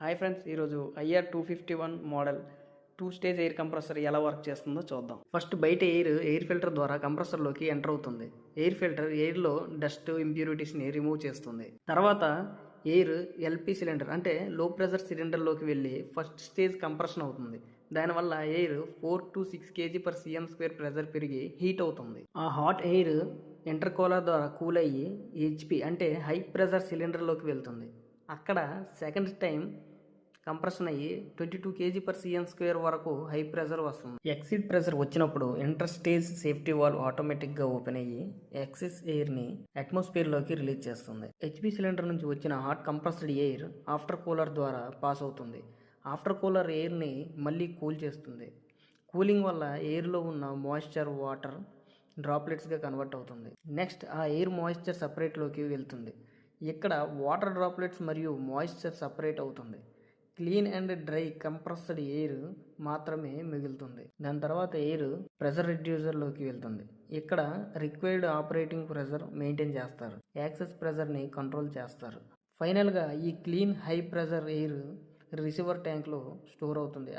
Hi friends, ఈరోజు IR251 model 2 stage air compressor ఎలా work చేస్తుందో చూద్దాం. ఫస్ట్ బయట ఎయిర్ ఫిల్టర్ ద్వారా కంప్రెసర్లోకి ఎంటర్ అవుతుంది. ఎయిర్ ఫిల్టర్ ఎయిర్లో డస్ట్ ఇంప్యూరిటీస్ని రిమూవ్ చేస్తుంది. తర్వాత ఎయిర్ ఎల్పి సిలిండర్ అంటే లో ప్రెషర్ సిలిండర్లోకి వెళ్ళి ఫస్ట్ స్టేజ్ కంప్రెషన్ అవుతుంది. దానివల్ల ఎయిర్ 4 to 6 kg/cm² ప్రెషర్ పెరిగి హీట్ అవుతుంది. ఆ హాట్ ఎయిర్ ఇంటర్కూలర్ ద్వారా కూల్ అయ్యి HP అంటే హై ప్రెషర్ సిలిండర్లోకి వెళ్తుంది. అక్కడ సెకండ్ టైం కంప్రెషన్ అయ్యి 22 kg/cm² వరకు హై ప్రెషర్ వస్తుంది. ఎక్సిడ్ ప్రెషర్ వచ్చినప్పుడు ఇంటర్ స్టేజ్ సేఫ్టీ వాల్వ్ ఆటోమేటిక్గా ఓపెన్ అయ్యి ఎక్సెస్ ఎయిర్ని అట్మాస్ఫియర్లోకి రిలీజ్ చేస్తుంది. HP సిలిండర్ నుంచి వచ్చిన hot compressed air after cooler ద్వారా పాస్ అవుతుంది. ఆఫ్టర్ కూలర్ ఎయిర్ని మళ్ళీ కూల్ చేస్తుంది. కూలింగ్ వల్ల ఎయిర్లో ఉన్న మాయిశ్చర్ వాటర్ డ్రాప్లెట్స్గా కన్వర్ట్ అవుతుంది. నెక్స్ట్ ఆ ఎయిర్ మాయిశ్చర్ సపరేట్లోకి వెళ్తుంది. ఇక్కడ వాటర్ డ్రాప్లెట్స్ మరియు మాయిశ్చర్ సపరేట్ అవుతుంది. Clean and dry compressed air మాత్రమే మిగులుతుంది. దాని తర్వాత ఎయిర్ ప్రెషర్ రిడ్యూసర్లోకి వెళ్తుంది. ఇక్కడ రిక్వైర్డ్ ఆపరేటింగ్ ప్రెషర్ మెయింటైన్ చేస్తారు. యాక్సెస్ ప్రెషర్ని కంట్రోల్ చేస్తారు. ఫైనల్గా ఈ clean high pressure air receiver ట్యాంక్లో స్టోర్ అవుతుంది.